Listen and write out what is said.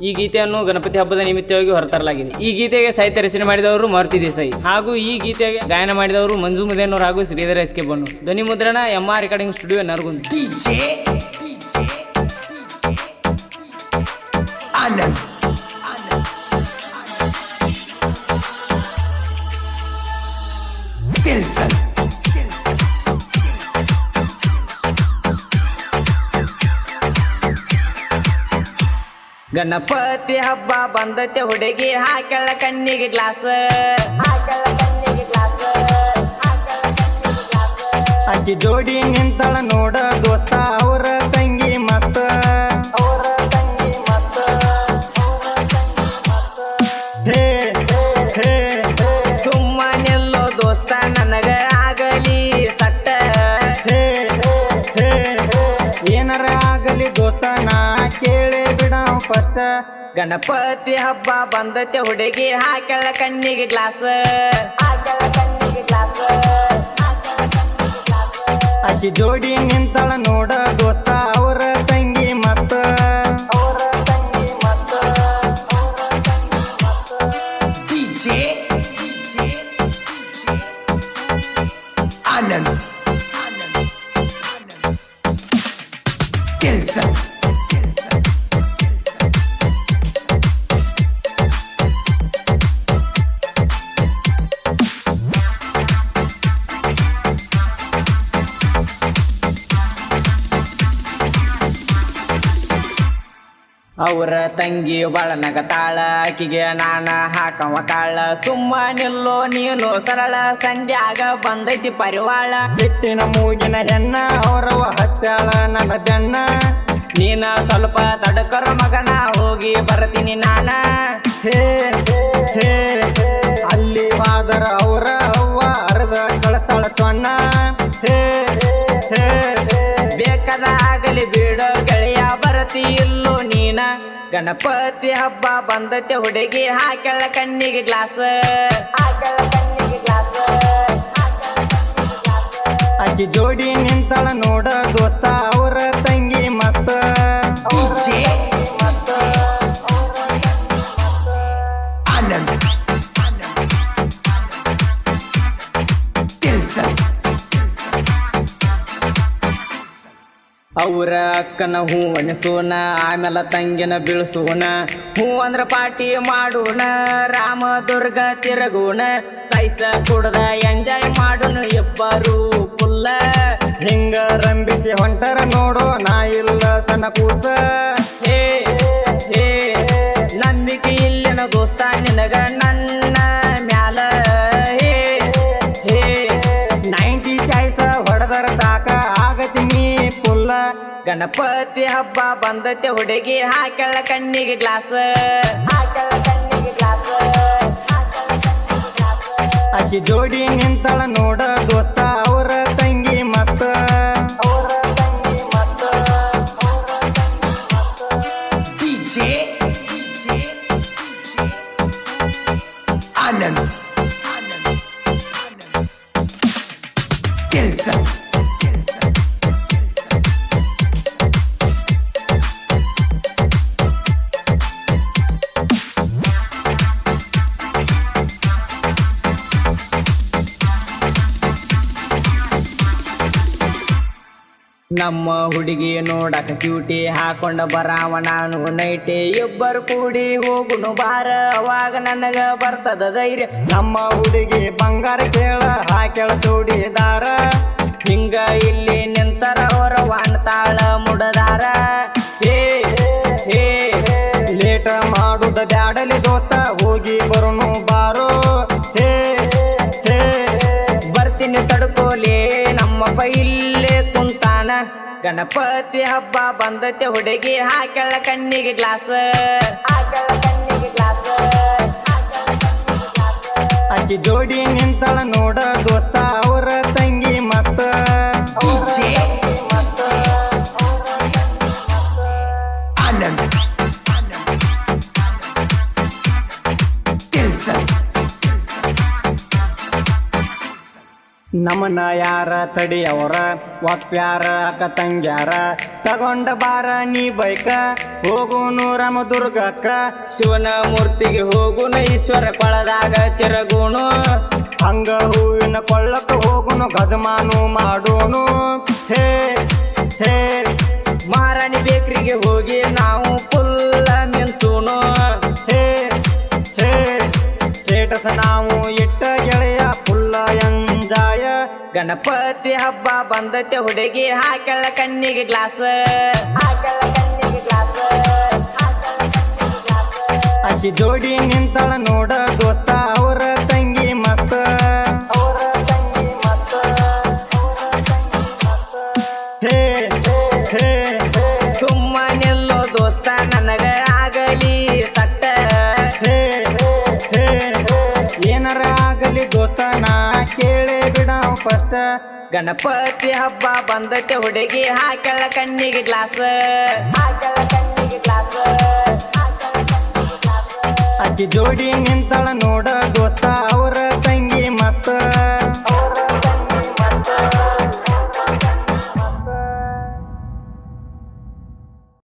ಈ ಗೀತೆಯನ್ನು ಗಣಪತಿ ಹಬ್ಬದ ನಿಮಿತ್ತವಾಗಿ ಹೊರತರಲಾಗಿದೆ. ಈ ಗೀತೆಗೆ ಸಾಹಿತ್ಯ ರಚನೆ ಮಾಡಿದವರು ಮಾರುತಿ ದೇಸಾಯಿ ಹಾಗೂ ಈ ಗೀತೆಗೆ ಗಾಯನ ಮಾಡಿದವರು ಮಂಜು ಮುದೇನವರು ಹಾಗೂ ಶ್ರೀಧರ ಎಸ್ಕೆ ಬನ್ನು. ಧ್ವನಿ ಮುದ್ರಣ MR recording studio Naragund. Ganapati ಹಬ್ಬ ಬಂದತೆ ಹುಡುಗಿ ಹಾಕಳ ಕಣ್ಣಿಗೆ ಗ್ಲಾಸ್, ಅಕ್ಕಿ ಜೋಡಿ ನಿಂತಳ ನೋಡ ದೋಸ್ತ ಅವರ ತಂಗಿ ಮಸ್ತ. ಹೇ ಹೇ ಸುಮ್ಮನೆಲ್ಲೋ ದೋಸ್ತ ನನಗ ಆಗಲಿ ಸಟ್ಟ, ಹೇ ಹೇ ಏನಾರ ಆಗಲಿ ದೋಸ್ತ ನಾ ಕೇಳಿ ಬಿಡ ಫಸ್ಟ್. ಗಣಪತಿ ಹಬ್ಬ ಬಂದತೆ ಹುಡುಗಿ ಹಾಕಳ ಕಣ್ಣಿಗೆ ಗ್ಲಾಸ್, ಅಕ್ಕಿ ಜೋಡಿ ನಿಂತಳ ನೋಡ ದೋಸ್ತ ಅವರ ತಂಗಿ ಮಸ್ತ. ಆನಂದ್ ಕೆಲಸ ಅವರ ತಂಗಿ ಬಾಳನಗ ತಾಳ, ಆಕಿಗೆ ನಾನ ಹಾಕವ ಕಾಳ. ಸುಮ್ಮನಿಲ್ಲೋ ನೀನು ಸರಳ, ಸಂಧ್ಯಾಗ ಬಂದೈತಿ ಪರಿವಾಳ. ಸಿಟ್ಟಿನ ಮೂಗಿನ ಹೆಣ್ಣ ಅವರವ ಹತ್ಯಾಳ ನನ್ನ ಬೆನ್ನ. ನೀನ ಸ್ವಲ್ಪ ತಡಕರ ಮಗನ, ಹೋಗಿ ಬರ್ತೀನಿ ನಾನ. ಹೇ ಹೇ ಅಲ್ಲಿ ವಾದರ ಅವರ ಅವ್ವ ಅರ್ಧ ಕಳಿಸ್ತಾಳ ಚೊಣ್ಣ. ಹೇ ಹೇ ಬೇಕಾದ ಆಗಲಿ ಬಿಡೋ ಗೆಳೆಯ, ಬರತಿ ಇಲ್ಲೋ ನೀನ. ಗಣಪತಿ ಹಬ್ಬ ಬಂದತೆ ಹುಡುಗಿ ಹಾಕಳ ಕಣ್ಣಿಗೆ ಗ್ಲಾಸ್, ಅಕ್ಕಿ ಜೋಡಿ ನಿಂತಳ ನೋಡ ದೋಸ್ತ ಅವರ ತಂಗಿ ಮಸ್ತ. ಆನಂದ್ ಕೆಲಸ ಅವರ ಅಕ್ಕನ ಹೂ ಅನಿಸೋಣ, ಆಮೇಲೆ ತಂಗಿನ ಬೀಳ್ಸೋಣ. ಹೂ ಅಂದ್ರ ಪಾರ್ಟಿ ಮಾಡೋಣ, ರಾಮ ದುರ್ಗ ತಿರುಗೋಣ. ಸೈಸ ಕುಡ್ದ ಎಂಜಾಯ್ ಮಾಡೋಣ ಇಬ್ಬರು ಪುಲ್ಲ. ಹಿಂಗ ರಂಬಿಸಿ ಹೊಂಟರ ನೋಡೋ ನಾ ಇಲ್ಲ ಸಣ್ಣ ಕೂಸ. ಹೇ ಹೇ ನಂಬಿಕೆ ಇಲ್ಲಿನ ದೋಸ್ತ ನಿನಗ ನನ್ನ ಮ್ಯಾಲ. ಹೇ ಹೇ 90 ಚಾಯ್ಸ ಹೊಡೆದರ ಸಾಕ ಆಗತಿ ನೀ ಪುಲ್ಲ. ಗಣಪತಿ ಹಬ್ಬ ಬಂದತೆ ಹುಡುಗಿ ಹಾಕಳ ಕಣ್ಣಿಗೆ ಗ್ಲಾಸ್, ಅಕ್ಕಿ ಜೋಡಿ ನಿಂತಳ ನೋಡ ದೋಸ್ತ ಅವರ ತಂಗಿ ಮಸ್ತ. ಆನಂದ್ ಕೆಲಸ ನಮ್ಮ ಹುಡುಗಿ ನೋಡಕ ಕ್ಯೂಟಿ, ಹಾಕೊಂಡ ಬರಾವ ನಾನು ನೈಟೆ. ಇಬ್ಬರು ಕೂಡಿ ಹೋಗುನು ಬಾರ, ಅವಾಗ ನನಗ ಬರ್ತದ ಧೈರ್ಯ. ನಮ್ಮ ಹುಡುಗಿ ಬಂಗಾರ ಕೇಳ ಹಾಕ್ಯಾಳ ಜೋಡಿದಾರ. ಹಿಂಗ ಇಲ್ಲಿ ನಿಂತರ ಅವರ ವಾಣ್ತಾಳ ಮುಡದಾರ. ಹೇ ಹೇ ಲೇಟ ಮಾಡುದ ಬ್ಯಾಡಲಿ ದೋಸ್ತ ಹೋಗಿ ಬರುನು ಬಾರೋ. ಹೇ ಹೇ ಬರ್ತೀನಿ ತಡ್ಕೋಲಿ ನಮ್ಮಪ್ಪ ಇಲ್ಲೇ ಕುಂತಾನ. ಗಣಪತಿ ಹಬ್ಬ ಬಂದತೆ ಹುಡುಗಿ ಹಾಕಳ ಕಣ್ಣಿಗೆ ಗ್ಲಾಸ್, ಅಕ್ಕಿ ಜೋಡಿ ನಿಂತಳ ನೋಡ ದೋಸ್ತ ಅವರ ತಂಗಿ ಮಸ್ತ. ಆನಂದ್ ಕೆಲಸ ನಮನ ಯಾರ ತಡಿಯವರ ಒಪ್ಪ್ಯಾರ ಅಕ್ಕ ತಂಗ್ಯಾರ ತಗೊಂಡ ಬಾರ ನೀ ಬೈಕ ಹೋಗುನು ರಾಮದುರ್ಗಕ್ಕ ಶಿವನ ಮೂರ್ತಿಗೆ ಹೋಗುನು ಈಶ್ವರ ಕೊಳದಾಗ ತಿರುಗುನು ಹಂಗ ಹೂವಿನ ಕೊಳ್ಳಕ್ಕ ಹೋಗುನು ಗಜಮಾನು ಮಾಡೋನು ಹೇ ಹೇ ಮಹಾರಾಣಿ ಬೇಕ್ರಿಗೆ ಹೋಗಿ ನಾವು ಫುಲ್ಲ ಮಿಂಚುನು ಹೇ ಹೇ ಸ್ಟೇಟಸ್ ನಾವು ಇಟ್ಟ ಗೆಳೆಯ ಫುಲ್ಲ ಎಂಜಾಯ ಗಣಪತಿ ಹಬ್ಬ ಬಂದತೆ ಹುಡುಗಿ ಹಾಕಳ ಕಣ್ಣಿಗೆ ಗ್ಲಾಸ್ ಅಕ್ಕಿ ಜೋಡಿ ನಿಂತಳ ನೋಡ ದೋಸ್ತ ಅವರ ತಂಗಿ ಮಸ್ತ್ ಹೇ ಹೇ ಸುಮ್ಮನೆಲ್ಲೋ ದೋಸ್ತ ನನಗ ಆಗಲಿ ಸಟ್ಟ ಹೇ ಹೇ ಏನಾರ ಆಗಲಿ ದೋಸ್ತ ನಾ ಕೇಳೇ ಬಿಡ ಫಸ್ಟ್ ಗಣಪತಿ ಹಬ್ಬ ಬಂದತೆ ಹುಡುಗಿ ಹಾಕಳ ಕಣ್ಣಿಗೆ ಗ್ಲಾಸ್ ಅಕ್ಕಿ ಜೋಡಿ ನಿಂತಳ ನೋಡ ದೋಸ್ತ ಅವರ